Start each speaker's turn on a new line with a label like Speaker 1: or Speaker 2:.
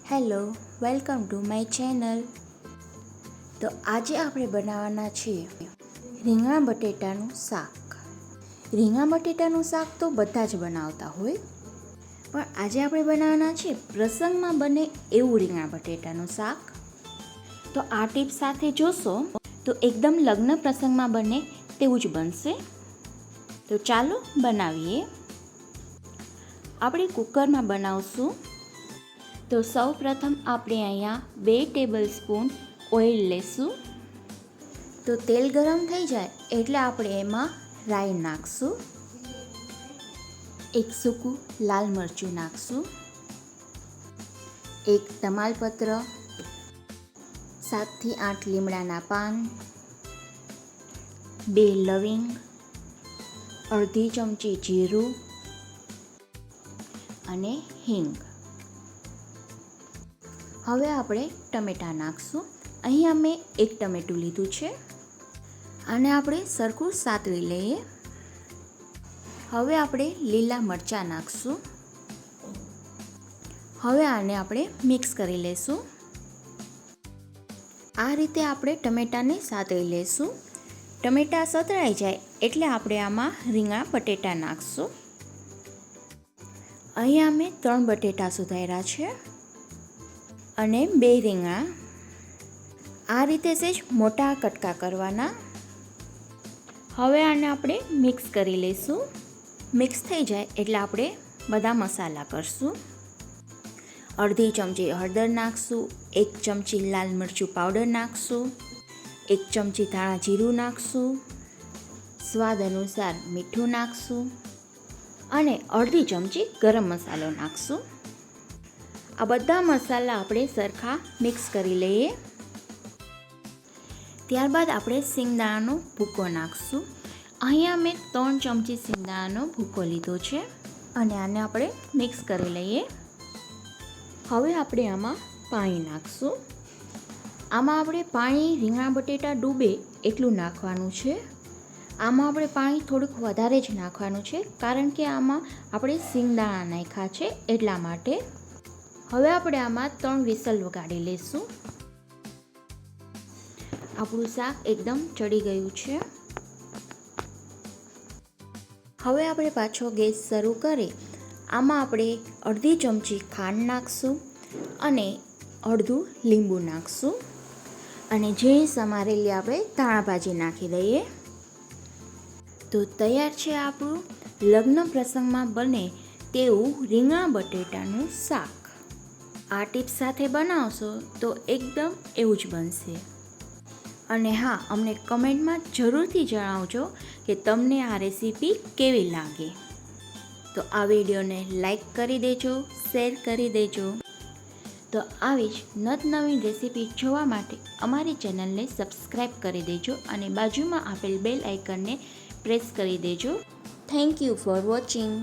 Speaker 1: Hello, welcome to my channel. તો આજે આપણે બનાવવાના છીએ રીંગણા બટેટાનું શાક. રીંગણા બટેટાનું શાક તો બધા જ બનાવતા હોય, પણ આજે આપણે બનાવવાના છે પ્રસંગમાં બને એવું રીંગણા બટેટાનું શાક. તો આ ટીપ સાથે જોશો તો એકદમ લગ્ન પ્રસંગમાં બને તેવું જ બનશે. તો ચાલો બનાવીએ. આપણે કુકરમાં બનાવશું. તો સૌ પ્રથમ આપણે અહીંયા 2 ટેબલ સ્પૂન ઓઇલ લેશું. તો તેલ ગરમ થઈ જાય એટલે આપણે એમાં રાઈ નાખશું, 1 સૂકું લાલ મરચું નાખશું, 1 તમાલપત્ર, 7 થી 8 લીમડાના પાન, 2 લવિંગ, અડધી ચમચી જીરું અને હિંગ. હવે આપણે ટમેટાં નાખશું. અહીંયા મેં 1 ટમેટું લીધું છે. આને આપણે સરખું સાતળી લઈએ. હવે આપણે લીલા મરચાં નાખશું. હવે આને આપણે મિક્સ કરી લઈશું. આ રીતે આપણે ટમેટાને સાતળી લઈશું. ટમેટાં સતળાઈ જાય એટલે આપણે આમાં રીંગણા બટેટા નાખશું. અહીંયા મેં 3 બટેટા સુધાર્યા છે અને 2 રીંગણા. આ રીતે સેજ મોટા કટકા કરવાના. હવે આને આપણે મિક્સ કરી લઈશું. મિક્સ થઈ જાય એટલે આપણે બધા મસાલા કરશું. અડધી ચમચી હળદર નાખશું, 1 ચમચી લાલ મરચું પાવડર નાખશું, 1 ચમચી ધાણા જીરું નાખશું, સ્વાદ અનુસાર મીઠું નાખશું અને અડધી ચમચી ગરમ મસાલો નાખશું. આ બધા મસાલા આપણે સરખા મિક્સ કરી લઈએ. ત્યારબાદ આપણે સિંગદાણાનો ભૂકો નાખશું. અહીંયા મેં 3 ચમચી સિંગદાણાનો ભૂકો લીધો છે અને આને આપણે મિક્સ કરી લઈએ. હવે આપણે આમાં પાણી નાખશું. આમાં આપણે પાણી રીંગણા બટેટા ડૂબે એટલું નાખવાનું છે. આમાં આપણે પાણી થોડુંક વધારે જ નાખવાનું છે, કારણ કે આમાં આપણે સિંગદાણા નાખ્યા છે એટલા માટે. હવે આપણે આમાં 3 વિસલ વગાડી લઈશું. આપણું શાક એકદમ ચડી ગયું છે. હવે આપણે પાછો ગેસ શરૂ કરી આમાં આપણે અડધી ચમચી ખાંડ નાખશું અને અડધું લીંબુ નાખશું અને ઝીણી સમારેલી આપણે ધાણાભાજી નાખી દઈએ. તો તૈયાર છે આપણું લગ્ન પ્રસંગમાં બને તેવું રીંગણા બટેટાનું શાક. આ ટીપ સાથે બનાવશો તો એકદમ એવું જ બનશે. અને હા, અમને કમેન્ટમાં જરૂરથી જણાવજો કે તમને આ રેસીપી કેવી લાગે. તો આ વિડીયોને લાઈક કરી દેજો, શેર કરી દેજો. તો આવી જ નવી રેસીપી જોવા માટે અમારી ચેનલને સબસ્ક્રાઈબ કરી દેજો અને બાજુમાં આપેલ બેલ આઇકનને પ્રેસ કરી દેજો. Thank you for watching.